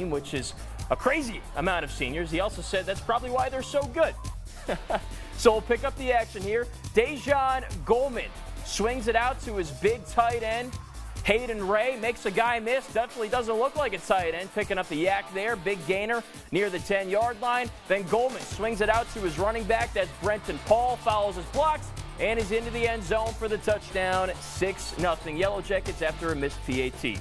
team, which is a crazy amount of seniors. He also said that's probably why they're so good. So we'll pick up the action here. Dejan Goldman swings it out to his big tight end. Hayden Ray makes a guy miss. Definitely doesn't look like a tight end. Picking up the yak there. Big gainer near the 10-yard line. Then Goldman swings it out to his running back. That's Brenton Paul. Follows his blocks and is into the end zone for the touchdown. 6-0 Yellow Jackets after a missed PAT.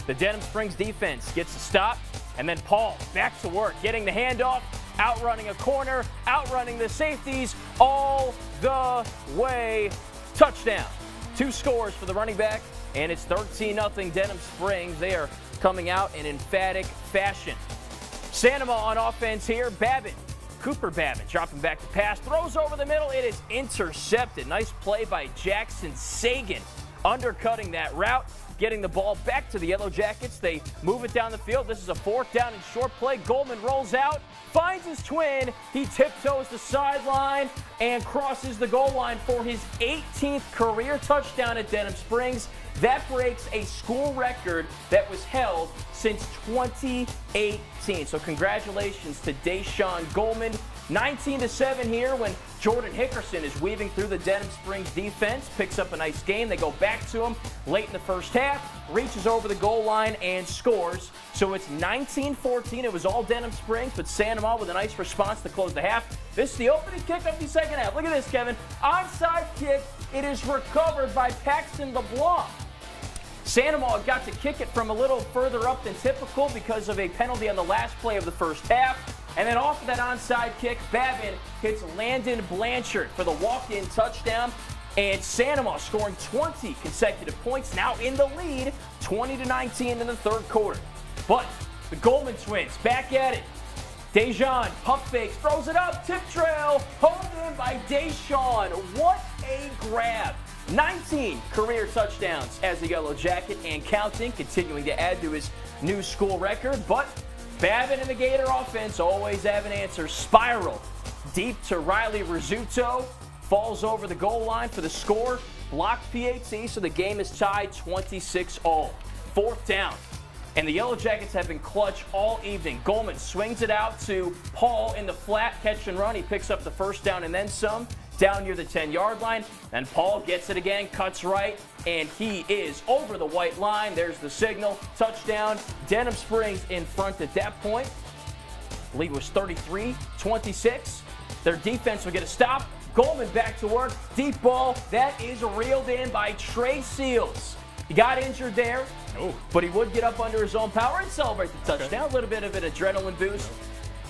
The Denham Springs defense gets a stop. And then Paul back to work, getting the handoff, outrunning a corner, outrunning the safeties all the way. Touchdown. 2 scores for the running back, and it's 13-0 Denham Springs. They are coming out in emphatic fashion. Sanoma on offense here. Cooper Babin dropping back to pass, throws over the middle. It is intercepted. Nice play by Jackson Sagan, undercutting that route. Getting the ball back to the Yellow Jackets. They move it down the field. This is a 4th down and short play. Goldman rolls out, finds his twin. He tiptoes the sideline and crosses the goal line for his 18th career touchdown at Denham Springs. That breaks a school record that was held since 2018. So congratulations to Deshaun Goldman. 19-7 here when Jordan Hickerson is weaving through the Denham Springs defense, picks up a nice game. They go back to him late in the first half, reaches over the goal line and scores. So it's 19-14. It was all Denham Springs, but Sanoma with a nice response to close the half. This is the opening kick of the second half. Look at this, Kevin. Onside kick. It is recovered by Paxton LeBlanc. Sanoma got to kick it from a little further up than typical because of a penalty on the last play of the first half. And then off of that onside kick, Babin hits Landon Blanchard for the walk-in touchdown. And Sanoma scoring 20 consecutive points, now in the lead, 20-19 in the third quarter. But the Goldman twins back at it. Dejan pump fakes, throws it up, tip trail, honed in by Deshaun. What a grab. 19 career touchdowns as a Yellow Jacket and counting, continuing to add to his new school record. But Babin and the Gator offense always have an answer. Spiral deep to Riley Rizzuto. Falls over the goal line for the score. Blocked PAT, so the game is tied 26-all. 4th down. And the Yellow Jackets have been clutch all evening. Goldman swings it out to Paul in the flat catch and run. He picks up the first down and then some. Down near the 10-yard line. And Paul gets it again, cuts right, and he is over the white line. There's the signal. Touchdown. Denham Springs in front at that point. The lead was 33-26. Their defense will get a stop. Goldman back to work. Deep ball. That is reeled in by Trey Seals. He got injured there, but he would get up under his own power and celebrate the touchdown. A little bit of an adrenaline boost.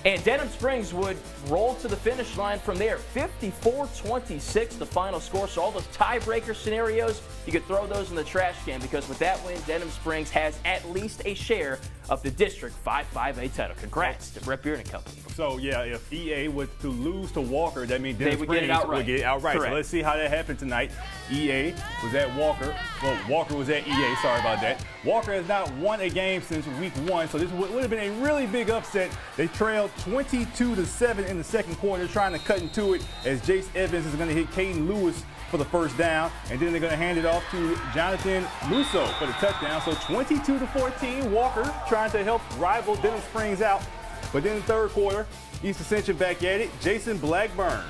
And Denham Springs would roll to the finish line from there. 54-26, the final score. So all those tiebreaker scenarios, you could throw those in the trash can because with that win, Denham Springs has at least a share of the District 5-5A title. Congrats to Brett Beard and company. So, yeah, if EA was to lose to Walker, that means Denham would Springs get it outright. would get it outright. Correct. So let's see how that happened tonight. EA was at Walker. Well, Walker was at EA. Sorry about that. Walker has not won a game since week 1, so this would have been a really big upset. They trailed 22-7 in the second quarter, trying to cut into it as Jace Evans is going to hit Caden Lewis for the first down, and then they're going to hand it off to Jonathan Musso for the touchdown. So 22-14, Walker trying to help rival Denham Springs out. But then in the third quarter, East Ascension back at it. Jason Blackburn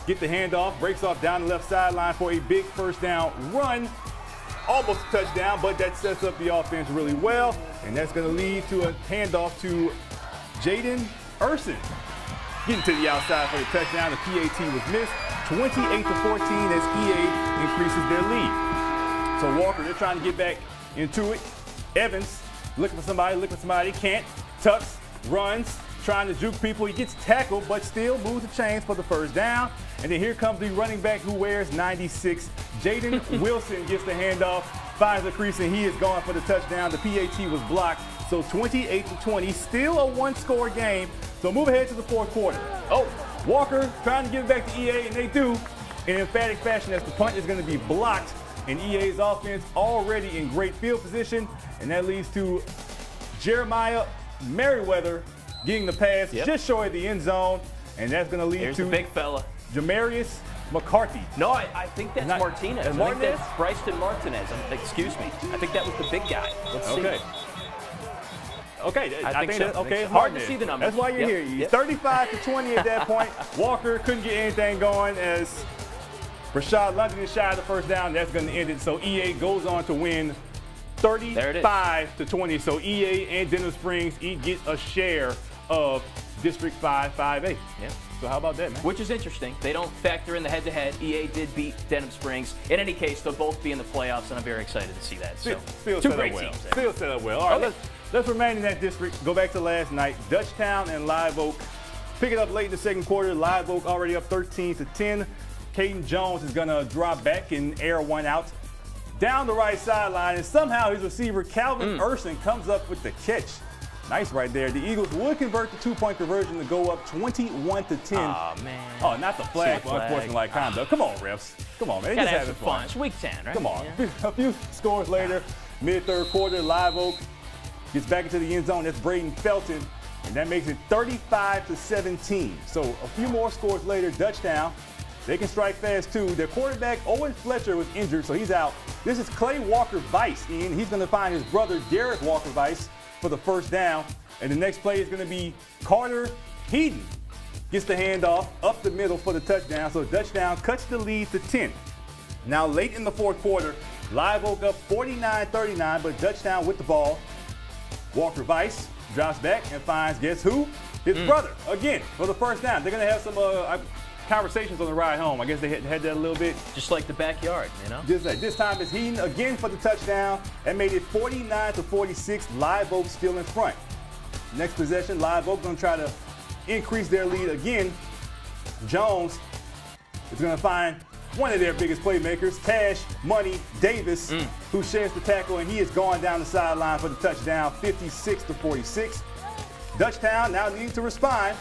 get the handoff, breaks off down the left sideline for a big first down run. Almost a touchdown, but that sets up the offense really well, and that's going to lead to a handoff to Jaden Urson. Getting to the outside for the touchdown. The PAT was missed. 28-14 as EA increases their lead. So Walker, they're trying to get back into it. Evans looking for somebody, can't. Tucks, runs, trying to juke people. He gets tackled, but still moves the chains for the first down. And then here comes the running back who wears 96. Jaden Wilson gets the handoff, finds the crease, and he is gone for the touchdown. The PAT was blocked. So 28-20, still a one-score game. So move ahead to the fourth quarter. Walker trying to give it back to EA, and they do in emphatic fashion as the punt is going to be blocked. And EA's offense already in great field position, and that leads to Jeremiah Merriweather getting the pass just short of the end zone, and that's going to lead to the big fella, Jamarius McCarthy. No, I think that's Martinez. Martinez? I think that's Bryson Martinez. Excuse me. I think that was the big guy. Let's see. Okay, I think so. that's okay. It's hard to then. see the numbers. That's why you're here. He's 35-20 at that point. Walker couldn't get anything going as Rashad London is shy of the first down. That's going to end it. So EA goes on to win 35-20. So EA and Denham Springs each get a share of District 5-5A. Yeah. So how about that, man? Which is interesting. They don't factor in the head-to-head. EA did beat Denham Springs. In any case, they'll both be in the playoffs, and I'm very excited to see that. So, Still two set great up well. teams there. Still set up well. All right, let's remain in that district. Go back to last night. Dutchtown and Live Oak pick it up late in the second quarter. Live Oak already up 13-10. Caden Jones is going to drop back and air one out down the right sideline, and somehow his receiver, Calvin Urson, comes up with the catch. Nice right there. The Eagles would convert the two-point conversion to go up 21-10. Oh, man. Oh, not the flag for unsportsmanlike conduct. Come on, refs. Come on, man. They Gotta just have having some fun. It's week 10, right? Come on. Yeah. A few scores later, mid-third quarter, Live Oak gets back into the end zone. That's Braden Felton, and that makes it 35-17. So a few more scores later, Dutchtown, they can strike fast too. Their quarterback, Owen Fletcher, was injured, so he's out. This is Clay Walker-Vice, Ian. He's going to find his brother, Derek Walker-Vice, for the first down. And the next play is going to be Carter Heaton. Gets the handoff up the middle for the touchdown. So Dutchtown cuts the lead to 10. Now late in the fourth quarter, Live Oak up 49-39, but Dutchtown with the ball. Walker-Vice drops back and finds, guess who? His brother, again, for the first down. They're going to have some conversations on the ride home. I guess they had that a little bit. Just like the backyard, you know? This time it's Heaton again for the touchdown. That made it 49-46. Live Oak still in front. Next possession, Live Oak going to try to increase their lead again. Jones is going to find one of their biggest playmakers, Cash Money Davis, who shares the tackle, and he is going down the sideline for the touchdown, 56-46. Dutchtown now needs to respond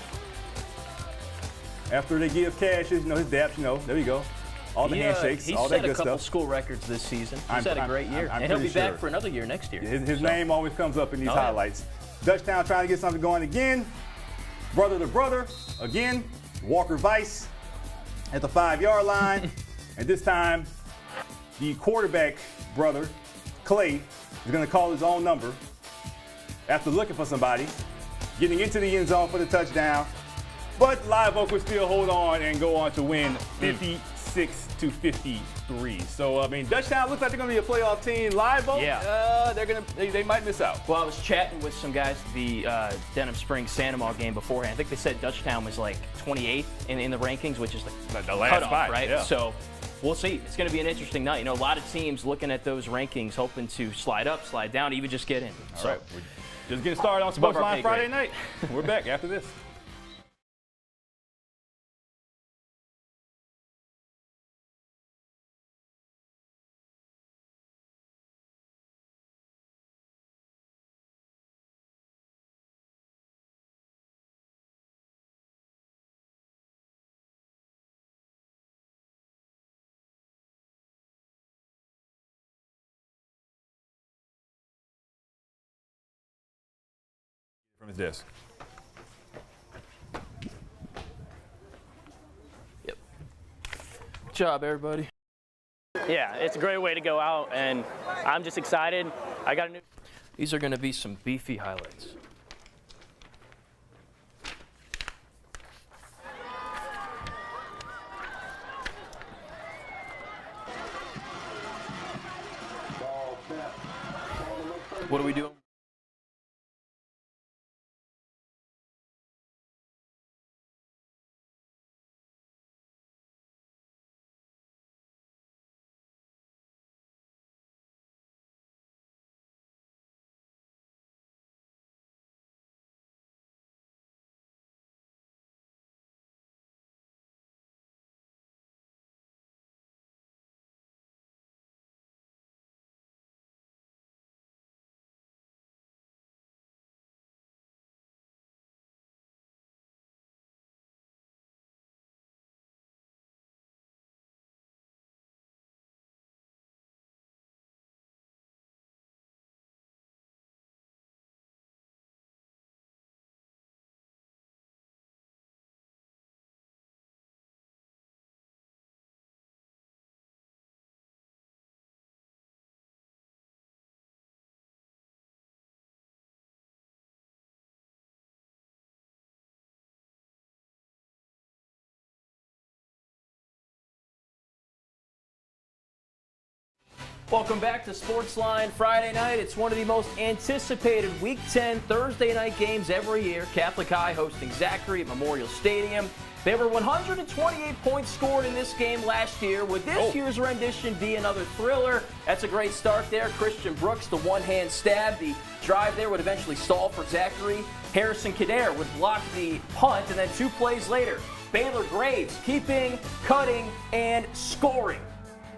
after they give Cash his daps, there you go. All the handshakes, all that good stuff. He's set a couple school records this season. He's had a great year. And he'll be back for another year next year. His name always comes up in these highlights. Dutchtown trying to get something going again. Brother to brother, again. Walker-Vice at the 5-yard line. And this time, the quarterback brother, Clay, is going to call his own number after looking for somebody, getting into the end zone for the touchdown. But Live Oak will still hold on and go on to win 56-53. So, Dutchtown looks like they're going to be a playoff team. Live Oak, they might miss out. Well, I was chatting with some guys at the Denham Springs Sandomal game beforehand. I think they said Dutchtown was like 28th in the rankings, which is the last cutoff, spot, right? Yeah. So we'll see. It's going to be an interesting night. A lot of teams looking at those rankings, hoping to slide up, slide down, even just get in. All right. We're just getting started on Sportsline Friday night. We're back after this. From his desk. Yep. Good job, everybody. Yeah, it's a great way to go out, and I'm just excited. I got a new. These are going to be some beefy highlights. What are we doing? Welcome back to Sportsline Friday night. It's one of the most anticipated Week 10 Thursday night games every year. Catholic High hosting Zachary at Memorial Stadium. There were 128 points scored in this game last year. Would this year's rendition be another thriller? That's a great start there. Christian Brooks, the one-hand stab. The drive there would eventually stall for Zachary. Harrison Kader would block the punt, and then 2 plays later, Baylor Graves keeping, cutting, and scoring.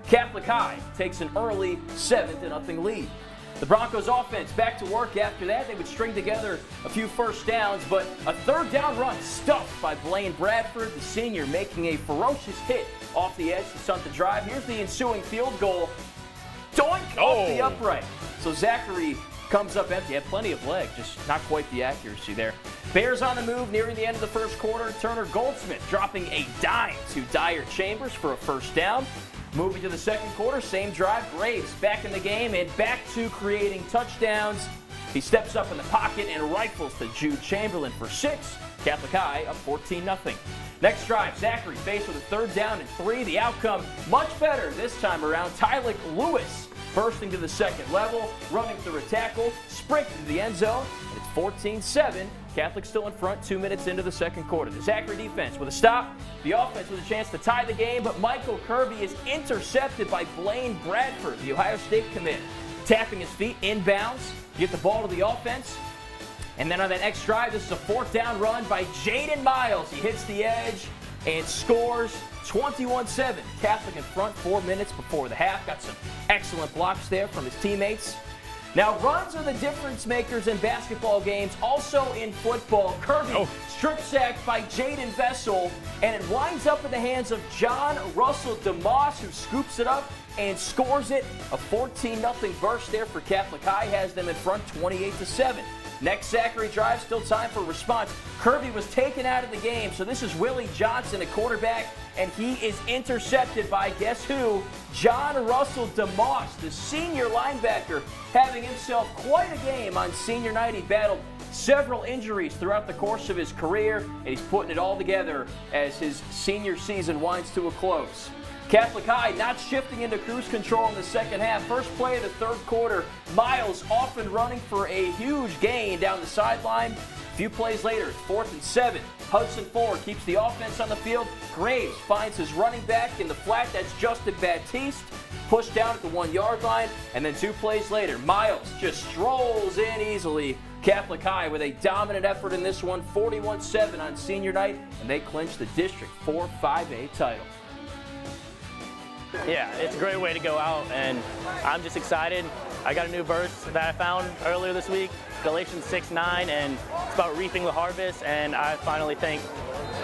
Catholic High takes an early 7-0 lead. The Broncos offense back to work after that. They would string together a few first downs, but a third down run stuffed by Blaine Bradford, the senior, making a ferocious hit off the edge to stunt the drive. Here's the ensuing field goal. Doink off the upright. So Zachary comes up empty. Had plenty of leg, just not quite the accuracy there. Bears on the move nearing the end of the first quarter. Turner Goldsmith dropping a dime to Dyer Chambers for a first down. Moving to the second quarter, same drive. Graves back in the game and back to creating touchdowns. He steps up in the pocket and rifles to Jude Chamberlain for 6. Catholic High up 14-0. Next drive, Zachary faced with a third down and 3. The outcome much better this time around. Tylik Lewis bursting to the second level, running through a tackle, sprinting to the end zone, and it's 14-7. Catholic still in front 2 minutes into the second quarter. The Zachary defense with a stop. The offense with a chance to tie the game, but Michael Kirby is intercepted by Blaine Bradford, the Ohio State commit. Tapping his feet inbounds, get the ball to the offense. And then on that next drive, this is a fourth down run by Jaden Miles. He hits the edge and scores 21-7. Catholic in front 4 minutes before the half. Got some excellent blocks there from his teammates. Now, runs are the difference makers in basketball games, also in football. Kirby strip sacked by Jaden Vessel, and it winds up in the hands of John Russell DeMoss, who scoops it up and scores it. A 14-0 burst there for Catholic High has them in front 28-7. Next Zachary drive, still time for a response. Kirby was taken out of the game, so this is Willie Johnson, a quarterback, and he is intercepted by, guess who? John Russell DeMoss, the senior linebacker, having himself quite a game on senior night. He battled several injuries throughout the course of his career, and he's putting it all together as his senior season winds to a close. Catholic High not shifting into cruise control in the second half. First play of the third quarter, Miles off and running for a huge gain down the sideline. A few plays later, it's 4th and 7. Hudson Ford keeps the offense on the field. Graves finds his running back in the flat. That's Justin Baptiste. Pushed down at the 1-yard line. And then 2 plays later, Miles just strolls in easily. Catholic High with a dominant effort in this one, 41-7 on senior night, and they clinch the District 4-5A title. Yeah, it's a great way to go out, and I'm just excited. I got a new verse that I found earlier this week, Galatians 6:9, and it's about reaping the harvest. And I finally think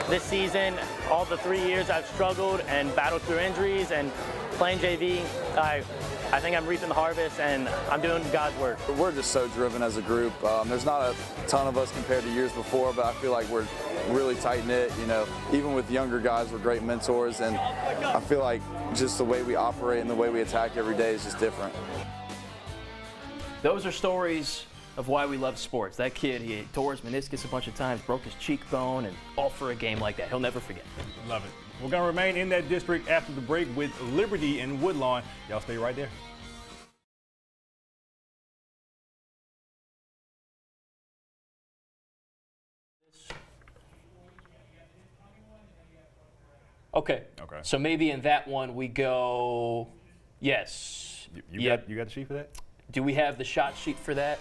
this season, all the 3 years I've struggled and battled through injuries and playing JV, I think I'm reaping the harvest, and I'm doing God's work. We're just so driven as a group. There's not a ton of us compared to years before, but I feel like we're really tight-knit. You know, even with younger guys, we're great mentors, and I feel like just the way we operate and the way we attack every day is just different. Those are stories of why we love sports. That kid, he tore his meniscus a bunch of times, broke his cheekbone, and all for a game like that. He'll never forget. Love it. We're going to remain in that district after the break with Liberty and Woodlawn. Y'all stay right there. Okay. So maybe in that one we go, yes. You got the sheet for that? Do we have the shot sheet for that?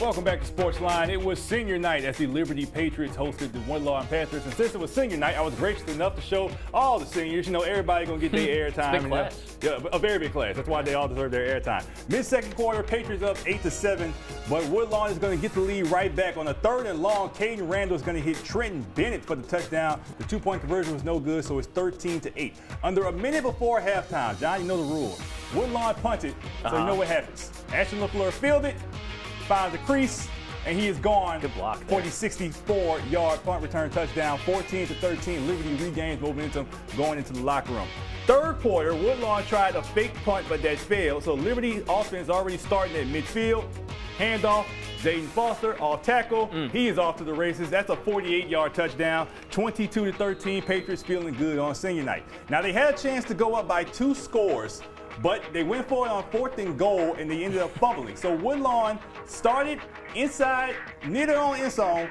Welcome back to Sportsline. It was senior night as the Liberty Patriots hosted the Woodlawn Panthers. And since it was senior night, I was gracious enough to show all the seniors. You know, everybody going to get their airtime. Big class. Yeah, a very big class. That's why they all deserve their airtime. Mid-second quarter, Patriots up 8-7, but Woodlawn is going to get the lead right back. On a 3rd and long, Caden Randall is going to hit Trenton Bennett for the touchdown. The 2-point conversion was no good, so it's 13-8. Under a minute before halftime, John, you know the rules. Woodlawn punted, so you know what happens. Ashton LaFleur fielded, finds the crease, and he is gone. Good block for the 64-yard punt return touchdown. 14-13. Liberty regains momentum going into the locker room. 3rd quarter, Woodlawn tried a fake punt, but that failed. So Liberty offense already starting at midfield. Handoff, Jaden Foster off tackle. He is off to the races. That's a 48-yard touchdown. 22-13. Patriots feeling good on senior night. Now they had a chance to go up by 2 scores, but they went for it on 4th and goal, and they ended up fumbling. So Woodlawn started inside, near their own end zone,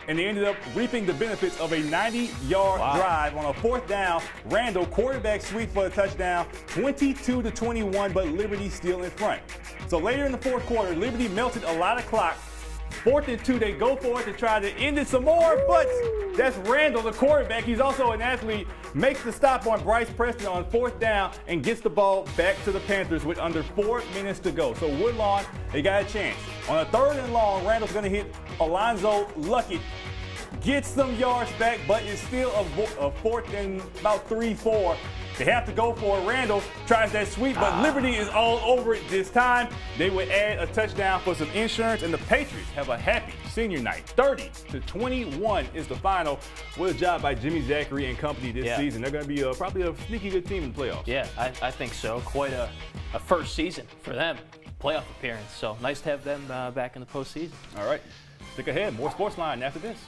and they ended up reaping the benefits of a 90-yard drive on a 4th down. Randall, quarterback sweep for the touchdown, 22-21, but Liberty still in front. So later in the 4th quarter, Liberty melted a lot of clock. 4th and 2, they go for it to try to end it some more, but that's Randall, the quarterback. He's also an athlete, makes the stop on Bryce Preston on 4th down and gets the ball back to the Panthers with under 4 minutes to go. So Woodlawn, they got a chance. On a 3rd and long, Randall's going to hit Alonzo Luckett, gets some yards back, but it's still a 4th and about 3-4. They have to go for it. Randall tries that sweep, but Liberty is all over it this time. They would add a touchdown for some insurance, and the Patriots have a happy senior night. 30-21 is the final. What a job by Jimmy Zachary and company this season. They're going to be probably a sneaky good team in the playoffs. Yeah, I think so. Quite a first season for them, playoff appearance. So nice to have them back in the postseason. All right, stick ahead. More Sportsline after this.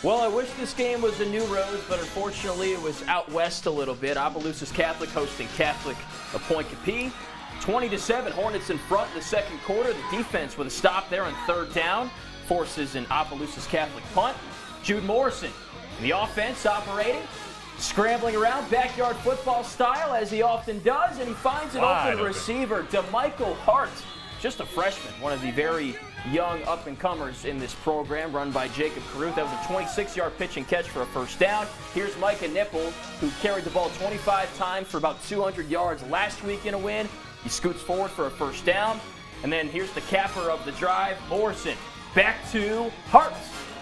Well, I wish this game was in New Roads, but unfortunately it was out west a little bit. Opelousas Catholic hosting Catholic of Point Capee. 20-7, Hornets in front in the 2nd quarter. The defense with a stop there on 3rd down forces an Opelousas Catholic punt. Jude Morrison, the offense operating. Scrambling around backyard football style as he often does, and he finds an open receiver, DeMichael Hart. Just a freshman, one of the very young up-and-comers in this program, run by Jacob Caruth. That was a 26-yard pitch and catch for a first down. Here's Micah Nipple, who carried the ball 25 times for about 200 yards last week in a win. He scoots forward for a first down. And then here's the capper of the drive, Morrison. Back to Hart,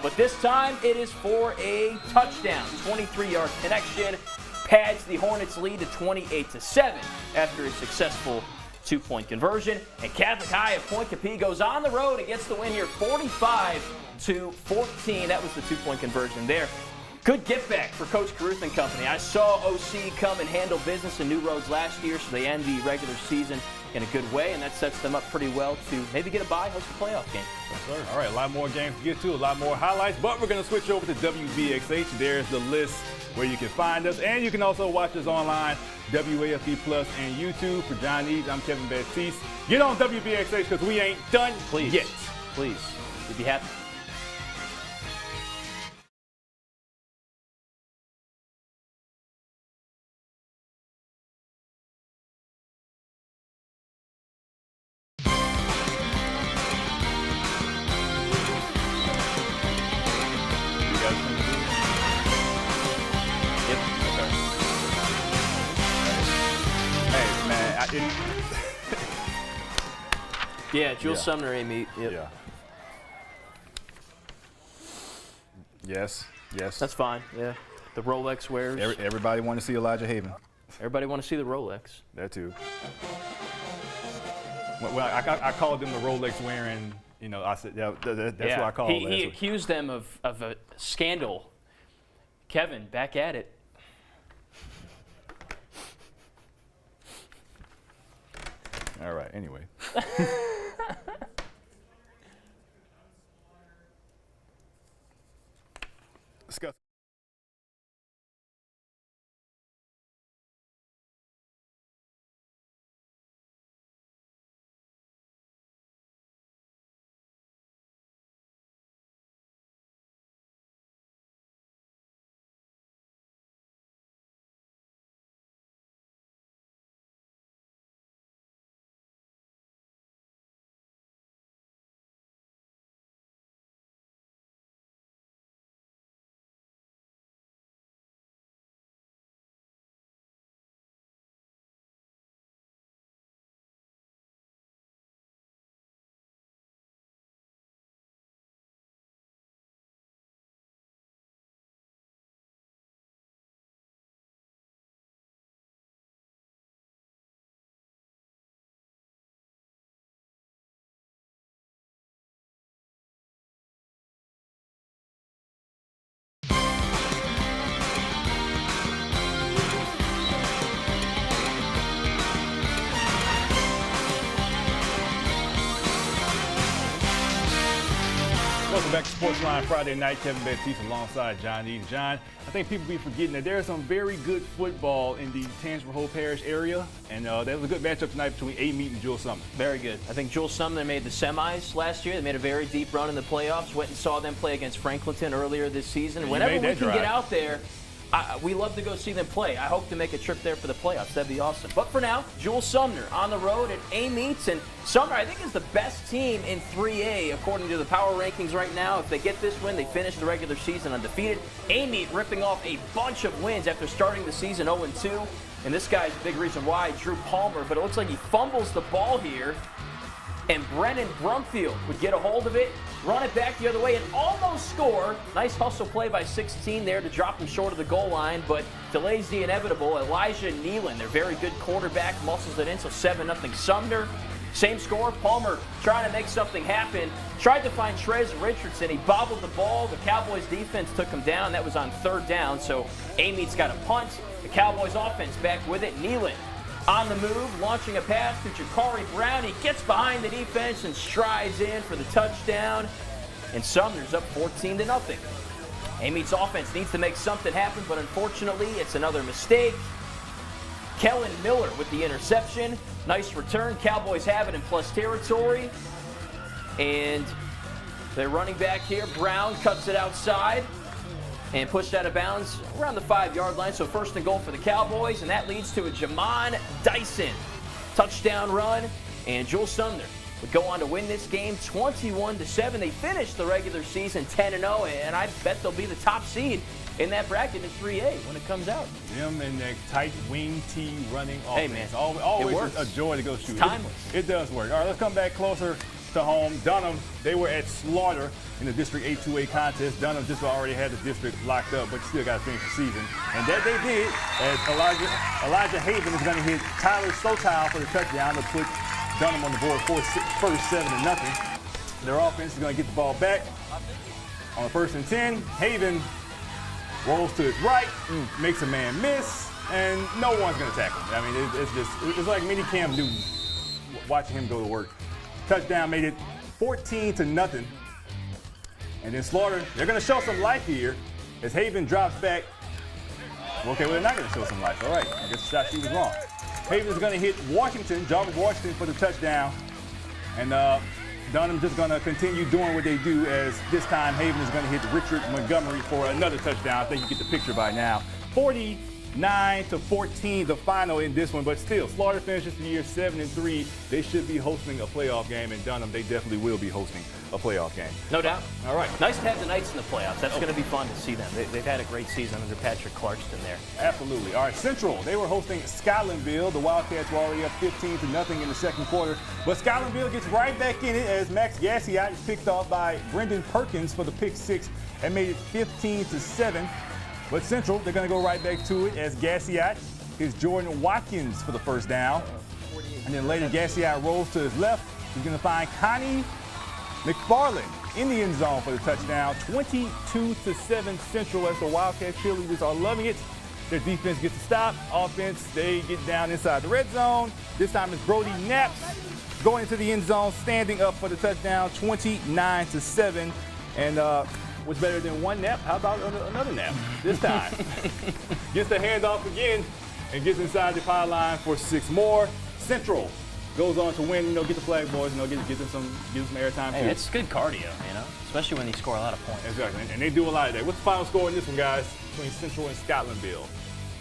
but this time it is for a touchdown. 23-yard connection pads the Hornets' lead to 28-7 after a successful two-point conversion. And Catholic High of Point Capee goes on the road and gets the win here, 45-14. That was the two-point conversion there. Good get back for Coach Caruth and company. I saw OC come and handle business in New Roads last year, so they end the regular season in a good way, and that sets them up pretty well to maybe get a bye, host a playoff game. Yes, sir. All right, a lot more games to get to, a lot more highlights, but we're going to switch over to WBXH. There's the list where you can find us, and you can also watch us online, WAFB Plus and YouTube. For John Eads, I'm Kevin Baptiste. Get on WBXH because we ain't done yet. Please. You'd be happy. Yeah, Jules Sumner, Amy. Yep. Yeah. Yes. That's fine. Yeah. The Rolex wears. Everybody want to see Elijah Haven. Everybody want to see the Rolex. That too. Well, I called them the Rolex wearing. You know, I said that's what I called. He accused them of a scandal. Kevin, back at it. All right. Anyway. Discuss. Welcome back to Sportsline Friday night. Kevin Baptiste alongside John Eads. John, I think people be forgetting that there's some very good football in the Tangipahoa Hope Parish area, and there was a good matchup tonight between Amite and Jules Sumner. Very good. I think Jules Sumner made the semis last year. They made a very deep run in the playoffs. Went and saw them play against Franklinton earlier this season. Whenever we can get out there, we love to go see them play. I hope to make a trip there for the playoffs. That'd be awesome. But for now, Jules Sumner on the road at Amite. And Sumner, I think, is the best team in 3A according to the power rankings right now. If they get this win, they finish the regular season undefeated. Amite ripping off a bunch of wins after starting the season 0-2. And this guy's a big reason why, Drew Palmer. But it looks like he fumbles the ball here. And Brennan Brumfield would get a hold of it, run it back the other way, and almost score. Nice hustle play by 16 there to drop him short of the goal line, but delays the inevitable. Elijah Nealon, their very good quarterback, muscles it in, so 7-0 Sumner. Same score. Palmer trying to make something happen. Tried to find Trez Richardson. He bobbled the ball. The Cowboys defense took him down. That was on third down, so Amite's got a punt. The Cowboys offense back with it. Nealon on the move, launching a pass to Jakari Brown. He gets behind the defense and strides in for the touchdown. And Sumner's up 14-0. Amite's offense needs to make something happen, but unfortunately, it's another mistake. Kellen Miller with the interception. Nice return. Cowboys have it in plus territory. And their running back here, Brown, cuts it outside. and pushed out of bounds around the 5-yard line. So first and goal for the Cowboys, and that leads to a Jamon Dyson touchdown run. And Jules Sumner would go on to win this game 21-7. They finished the regular season 10-0, and I bet they'll be the top seed in that bracket in 3A when it comes out. Them and that tight wing T running offense. Hey, man. Always a joy to go shoot. It's timeless. It does work. All right, let's come back closer to home. Dunham, they were at Slaughter in the District 8-2A contest. Dunham just already had the district locked up, but still got to finish the season. And that they did, as Elijah Haven is going to hit Tyler Sotow for the touchdown to put Dunham on the board for first 7-0. Their offense is going to get the ball back on the 1st and 10. Haven rolls to his right, makes a man miss, and no one's going to tackle him. I mean, it's like mini Cam Newton watching him go to work. Touchdown made it 14-0. And then Slaughter, they're going to show some life here as Haven drops back. Okay, well, they're not going to show some life. All right, I guess the shot sheet was wrong. Haven's going to hit Jarvis Washington for the touchdown. And Dunham just going to continue doing what they do, as this time Haven is going to hit Richard Montgomery for another touchdown. I think you get the picture by now. 49-14, the final in this one, but still, Slaughter finishes the year 7-3. They should be hosting a playoff game, and Dunham, they definitely will be hosting a playoff game. No doubt. All right. Nice to have the Knights in the playoffs. That's going to be fun to see them. They've had a great season under Patrick Clarkston there. Absolutely. All right, Central, they were hosting Scotlandville. The Wildcats were already up 15-0 in the second quarter, but Scotlandville gets right back in it as Max Gassiot is picked off by Brendan Perkins for the pick six and made it 15-7. But Central, they're going to go right back to it as Gassiot is Jordan Watkins for the first down. And then later, Gassiot rolls to his left. He's going to find Connie McFarland in the end zone for the touchdown. 22-7 Central as the Wildcat cheerleaders are loving it. Their defense gets a stop. Offense, they get down inside the red zone. This time it's Brody Knaps going into the end zone, standing up for the touchdown, 29-7. And what's better than one nap? How about another nap this time? Gets the handoff again and gets inside the pylon for 6 more. Central goes on to win, get the flag boys, get them some airtime too. Hey, it's good cardio, especially when they score a lot of points. Exactly, and they do a lot of that. What's the final score in this one, guys, between Central and Scotlandville?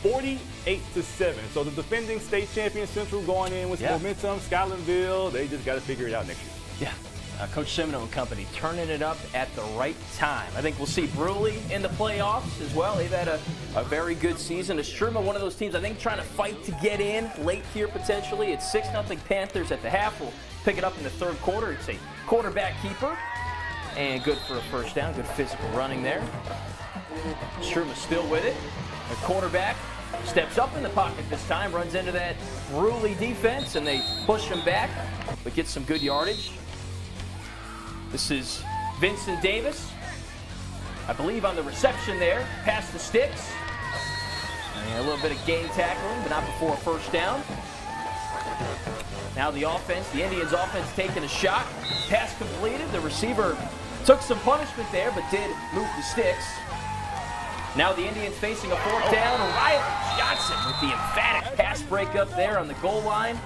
48-7. So the defending state champion Central going in with some momentum. Scotlandville, they just got to figure it out next year. Yeah. Coach Semino and company turning it up at the right time. I think we'll see Bruley in the playoffs as well. They've had a very good season. Estruma, one of those teams I think trying to fight to get in late here potentially. It's 6-0 Panthers at the half. We'll pick it up in the third quarter. It's a quarterback keeper and good for a first down. Good physical running there. Estruma still with it. The quarterback steps up in the pocket this time, runs into that Bruley defense, and they push him back, but gets some good yardage. This is Vincent Davis, I believe, on the reception there, past the sticks. And a little bit of game tackling, but not before a first down. Now the Indians offense taking a shot. Pass completed. The receiver took some punishment there, but did move the sticks. Now the Indians facing a fourth down. Riley Johnson with the emphatic pass breakup there on the goal line.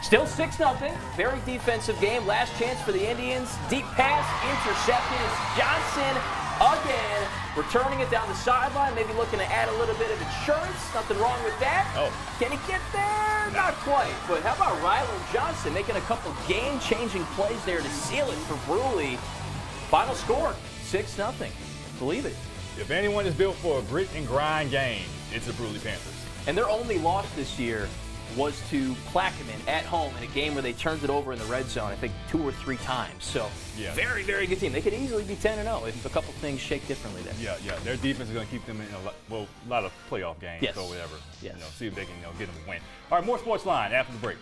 Still 6-0, very defensive game. Last chance for the Indians. Deep pass, intercepted. It's Johnson again, returning it down the sideline, maybe looking to add a little bit of insurance. Nothing wrong with that. Oh. Can he get there? Not quite. But how about Rylan Johnson making a couple game-changing plays there to seal it for Bruley. Final score, 6-0. Believe it. If anyone is built for a grit and grind game, it's the Bruley Panthers. And their only loss this year was to Plaquemine at home in a game where they turned it over in the red zone, I think 2 or 3 times. So, very, very good team. They could easily be 10-0 if a couple things shake differently there. Yeah. Their defense is going to keep them in a lot of playoff games or whatever. Yes. See if they can get them a win. All right, more Sportsline after the break.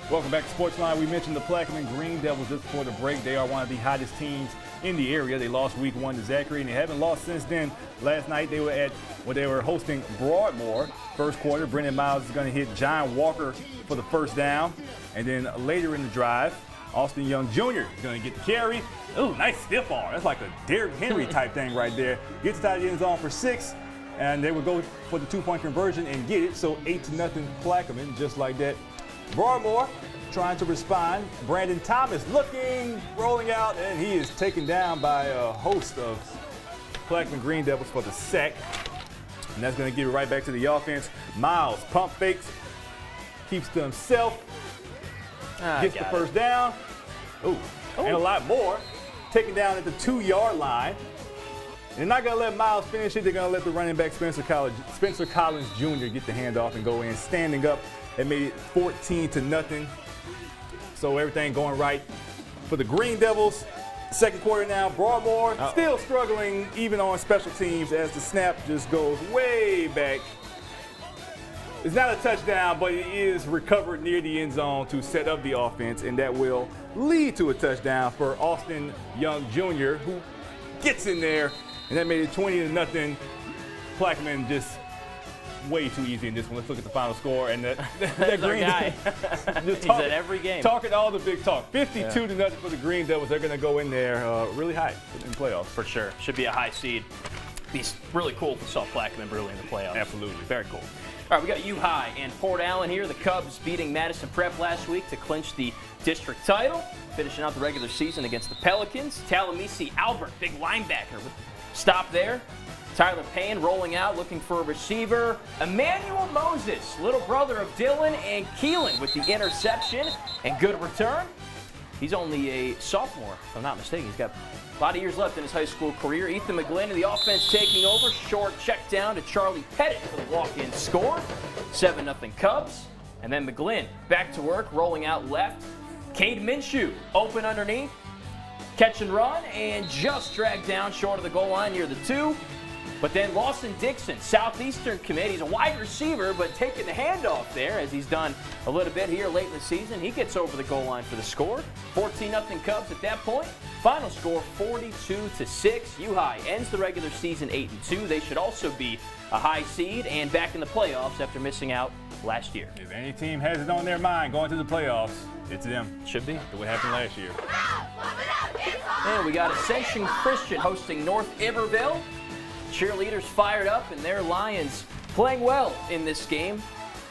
Welcome back to Sportsline. We mentioned the Plaquemine Green Devils just before the break. They are one of the hottest teams in the area. They lost week 1 to Zachary, and they haven't lost since then. Last night they were hosting Broadmoor. First quarter, Brendan Miles is going to hit John Walker for the first down. And then later in the drive, Austin Young Jr. is going to get the carry. Ooh, nice stiff arm. That's like a Derrick Henry type thing right there. Gets out of the end zone for 6, and they would go for the 2-point conversion and get it. So 8-0 Plaquemine, just like that. Broadmoor trying to respond. Brandon Thomas looking, rolling out, and he is taken down by a host of Plaquemine Green Devils for the sack. And that's going to give it right back to the offense. Miles pump fakes, keeps to himself, gets the first down. Ooh, and a lot more. Taken down at the 2-yard line. And they're not going to let Miles finish it. They're going to let the running back Spencer Collins Jr. get the handoff and go in, standing up. They made it 14-0. So everything going right for the Green Devils. Second quarter now, Broadmoor still struggling even on special teams as the snap just goes way back. It's not a touchdown, but it is recovered near the end zone to set up the offense, and that will lead to a touchdown for Austin Young Jr., who gets in there, and that made it 20-0. Plaquemine just way too easy in this one. Let's look at the final score. And that Green guy. He's at every game. Talking all the big talk. 52-0 for the Green Devils. They're going to go in there really high in playoffs. For sure. Should be a high seed. Be really cool if we saw Plaquemine brewing in the playoffs. Absolutely. Very cool. All right, we got U-High and Port Allen here. The Cubs beating Madison Prep last week to clinch the district title, finishing out the regular season against the Pelicans. Talamisi Albert, big linebacker, with stop there. Tyler Payne rolling out, looking for a receiver. Emmanuel Moses, little brother of Dylan and Keelan, with the interception and good return. He's only a sophomore, if I'm not mistaken. He's got a lot of years left in his high school career. Ethan McGlynn in the offense taking over. Short check down to Charlie Pettit for the walk-in score. 7-0 Cubs. And then McGlynn back to work, rolling out left. Cade Minshew open underneath. Catch and run, and just dragged down short of the goal line near the 2. But then Lawson Dixon, Southeastern commit. He's a wide receiver, but taking the handoff there, as he's done a little bit here late in the season. He gets over the goal line for the score. 14-0 Cubs at that point. Final score 42-6. U-High ends the regular season 8-2. They should also be a high seed and back in the playoffs after missing out last year. If any team has it on their mind going to the playoffs, it's them. Should be. That's what happened last year. And we got Ascension Christian hosting North Iberville. Cheerleaders fired up, and their Lions playing well in this game.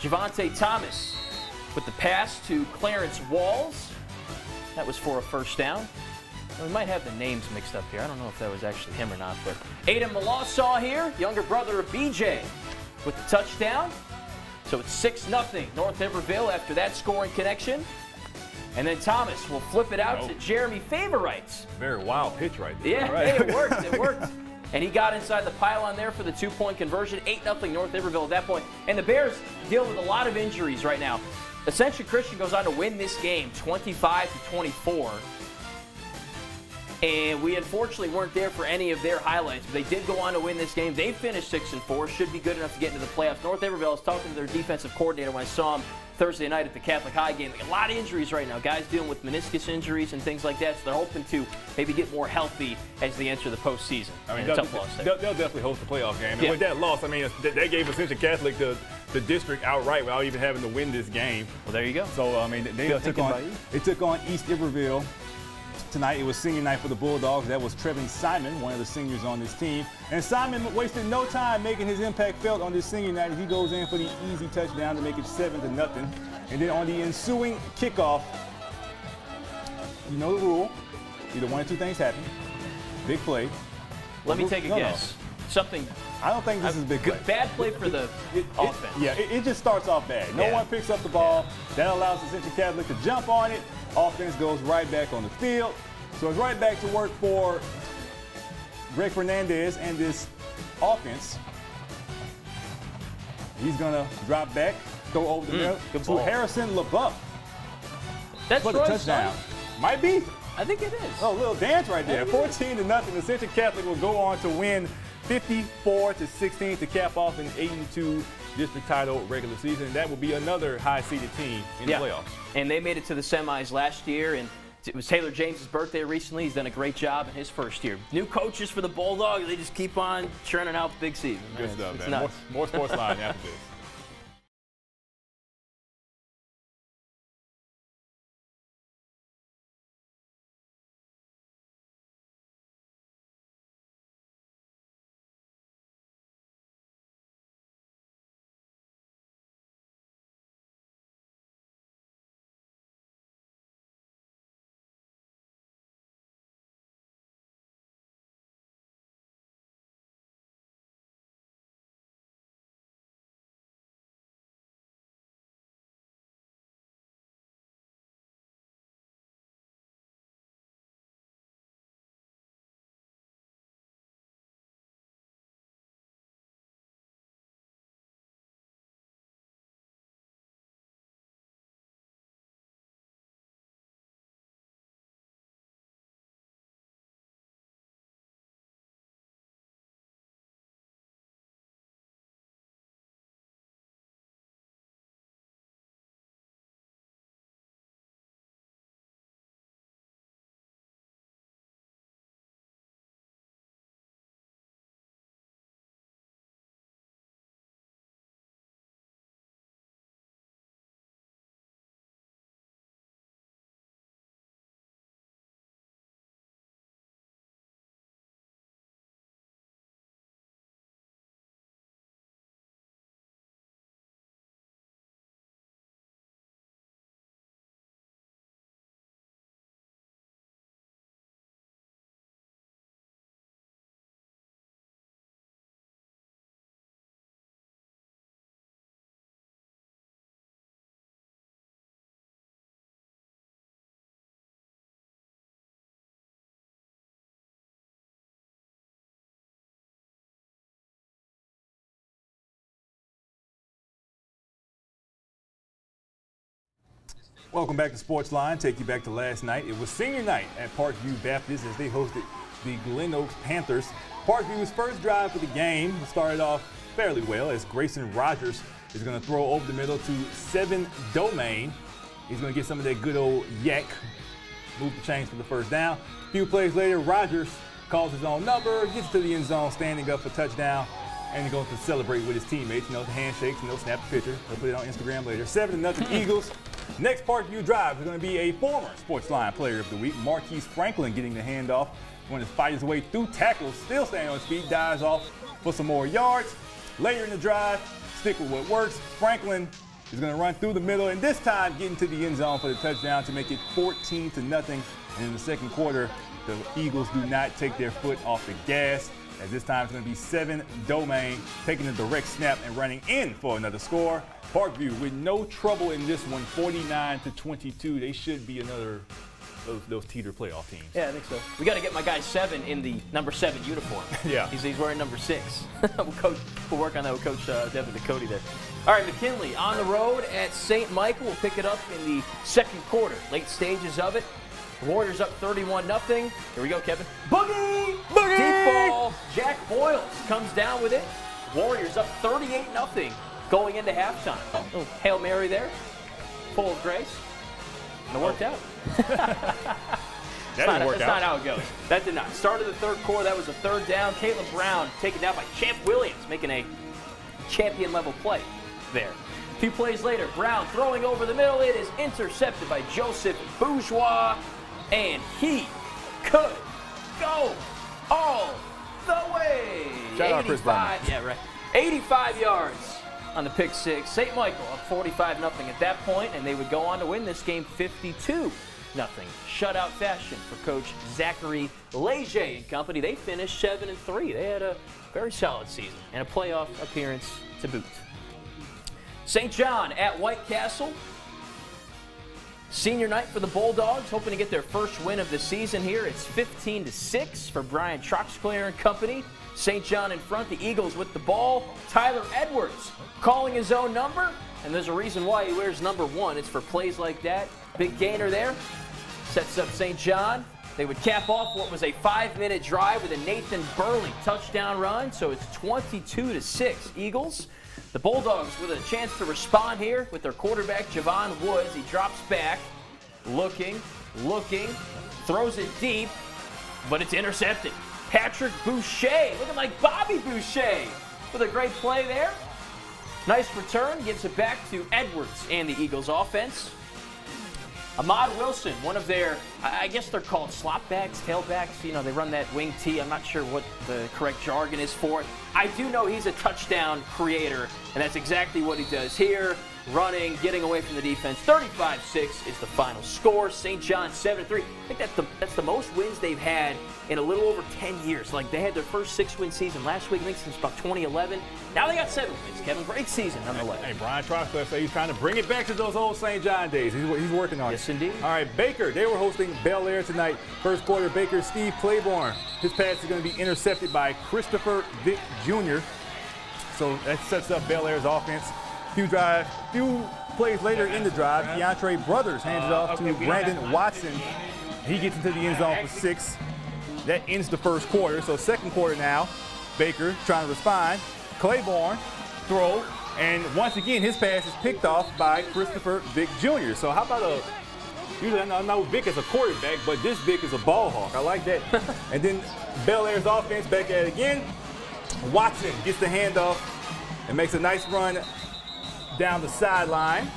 Javante Thomas with the pass to Clarence Walls. That was for a first down. We might have the names mixed up here. I don't know if that was actually him or not, but Aiden Malasaw here, younger brother of BJ, with the touchdown. So it's 6-0 North Iberville after that scoring connection. And then Thomas will flip it out to Jeremy Favorites. Very wild pitch right there. Yeah, right. Hey, it worked. It worked. And he got inside the pylon there for the 2-point conversion. 8-0 North Iberville at that point. And the Bears deal with a lot of injuries right now. Ascension Christian goes on to win this game 25-24. And we unfortunately weren't there for any of their highlights, but they did go on to win this game. They finished 6-4, should be good enough to get into the playoffs. North Iberville, I was talking to their defensive coordinator when I saw him Thursday night at the Catholic High game. A lot of injuries right now. Guys dealing with meniscus injuries and things like that, so they're hoping to maybe get more healthy as they enter the postseason. I mean, tough loss there. They'll definitely host the playoff game. And with that loss, I mean, they gave Ascension Catholic the district outright without even having to win this game. Well, there you go. So, I mean, they took on East Iberville. Tonight, it was senior night for the Bulldogs. That was Trevin Simon, one of the seniors on this team. And Simon wasted no time making his impact felt on this senior night. He goes in for the easy touchdown to make it 7-0. And then on the ensuing kickoff, you know the rule. Either one or two things happen. Big play. Let me take a guess. Something. I don't think this is a big play. Bad play for the offense. It just starts off bad. No one picks up the ball. That allows Ascension Catholic to jump on it. Offense goes right back on the field. So it's right back to work for Greg Fernandez and this offense. He's going to drop back, go over the middle to Harrison LaBeouf. That's for the touchdown. Might be. I think it is. Oh, a little dance right there. 14-0. Ascension Catholic will go on to win 54-16 to cap off an 82 district title regular season. That will be another high-seeded team in the playoffs. And they made it to the semis last year, and it was Taylor James's birthday recently. He's done a great job in his first year. New coaches for the Bulldogs, they just keep on churning out big seasons. Good stuff, man. More Sportsline after this. Welcome back to Sportsline. Take you back to last night. It was senior night at Parkview Baptist as they hosted the Glen Oaks Panthers. Parkview's first drive for the game started off fairly well as Grayson Rogers is going to throw over the middle to 7 Domain. He's going to get some of that good old yak, move the chains for the first down. A few plays later, Rogers calls his own number, gets to the end zone, standing up for touchdown, and he's going to celebrate with his teammates. You know, the handshakes, and they'll snap a picture. They'll put it on Instagram later. 7-0 Eagles. Next Parkview drive is going to be a former Sportsline Player of the Week, Marquise Franklin, getting the handoff. Going to fight his way through tackles, still staying on his feet, dives off for some more yards. Later in the drive, stick with what works. Franklin is going to run through the middle, and this time getting to the end zone for the touchdown to make it 14-0. And in the second quarter, the Eagles do not take their foot off the gas, as this time it's going to be 7 Domain taking a direct snap and running in for another score. Parkview with no trouble in this one, 49-22. They should be another of those teeter playoff teams. Yeah, I think so. We got to get my guy 7 in the number 7 uniform. Yeah. He's wearing number 6. We'll work on that with Coach Devin Ducote there. All right, McKinley on the road at St. Michael. We'll pick it up in the second quarter, late stages of it. The Warriors up 31-0. Here we go, Kevin. Boogie! Boogie! Deep ball. Jack Boyles comes down with it. Warriors up 38-0 going into halftime. A little Hail Mary there, full of grace. And it worked out. That's not how it goes. That did not. Start of the third quarter, that was a third down. Caleb Brown taken down by Champ Williams, making a champion-level play there. A few plays later, Brown throwing over the middle. It is intercepted by Joseph Bourgeois, and he could go all the way. Shout out Chris Brown. Yeah, right. 85 yards on the pick six. St. Michael up 45-0 at that point, and they would go on to win this game 52-0. Shutout fashion for Coach Zachary Leger and company. They finished 7-3. They had a very solid season and a playoff appearance to boot. St. John at White Castle. Senior night for the Bulldogs, hoping to get their first win of the season here. It's 15-6 for Brian Troxclair and company. St. John in front, the Eagles with the ball. Tyler Edwards calling his own number, and there's a reason why he wears number 1. It's for plays like that. Big gainer there. Sets up St. John. They would cap off what was a 5-minute drive with a Nathan Burley touchdown run, so it's 22-6 Eagles. The Bulldogs with a chance to respond here with their quarterback, Javon Woods. He drops back, looking, throws it deep, but it's intercepted. Patrick Boucher, looking like Bobby Boucher, with a great play there. Nice return, gives it back to Edwards and the Eagles offense. Ahmad Wilson, one of their, I guess they're called slot backs, tailbacks. You know, they run that wing tee. I'm not sure what the correct jargon is for it. I do know he's a touchdown creator, and that's exactly what he does here. Running, getting away from the defense. 35-6 is the final score. St. John 7-3. I think that's the most wins they've had in a little over 10 years. Like, they had their first 6-win season last week, I think, since about 2011. Now they got 7 wins. Kevin, great season nonetheless. Hey, Brian Troxler said he's trying to bring it back to those old St. John days. He's working on it. Yes, indeed. All right, Baker, they were hosting Bel Air tonight. First quarter, Baker, Steve Claiborne. His pass is going to be intercepted by Christopher Vick Jr. So that sets up Bel Air's offense. Few plays later in the drive, Keontre Brothers hands it off to Brandon Watson. He gets into the end zone for 6. That ends the first quarter. So second quarter now, Baker trying to respond. Claiborne, throw, and once again his pass is picked off by Christopher Vick Jr. So how about usually I know Vick as a quarterback, but this Vick is a ball hawk. I like that. And then Bel Air's offense back at it again. Watson gets the handoff and makes a nice run down the sideline,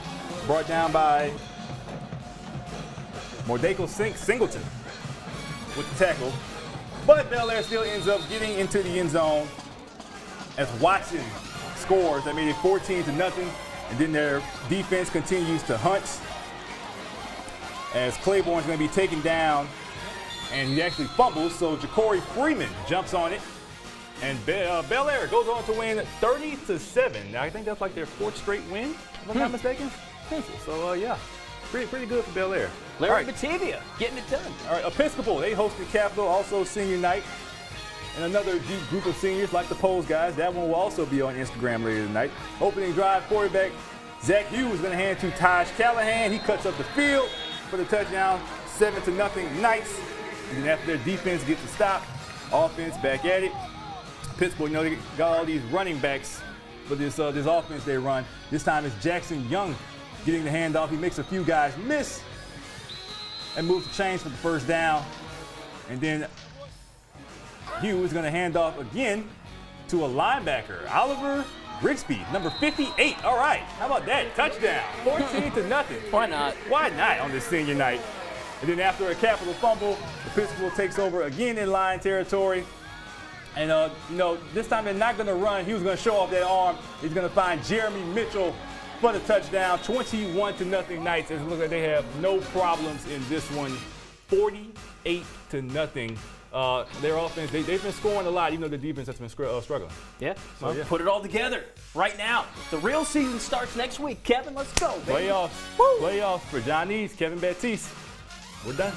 brought down by Mordecai Singleton with the tackle. But Bel Air still ends up getting into the end zone as Watson scores. They made it 14-0, and then their defense continues to hunt as Claiborne's going to be taken down, and he actually fumbles, so Ja'Cory Freeman jumps on it. And Bel Air goes on to win 30-7. Now, I think that's like their 4th straight win, if I'm not mistaken. So, yeah, pretty good for Bel Air. Larry Batavia getting it done. All right, Episcopal, they hosted Capital, also senior night. And another deep group of seniors like the Pose guys. That one will also be on Instagram later tonight. Opening drive, quarterback Zach Hughes is going to hand to Taj Callahan. He cuts up the field for the touchdown, 7-0 Knights. And then after their defense gets a stop, offense back at it. Pittsburgh, they got all these running backs for this offense they run. This time it's Jackson Young getting the handoff. He makes a few guys miss and moves the chains for the first down. And then Hughes is going to hand off again to a linebacker, Oliver Grigsby, number 58. All right, how about that? Touchdown, 14-0. Why not? Why not on this senior night? And then after a capital fumble, the Pittsburgh takes over again in line territory. And, this time they're not going to run. He was going to show off that arm. He's going to find Jeremy Mitchell for the touchdown. 21-0 Knights. It looks like they have no problems in this one. 48-0. Their offense, they've been scoring a lot, even though the defense has been struggling. Yeah, so put it all together right now. The real season starts next week. Kevin, let's go, baby. Playoffs for Johnny's, Kevin Baptiste. We're done.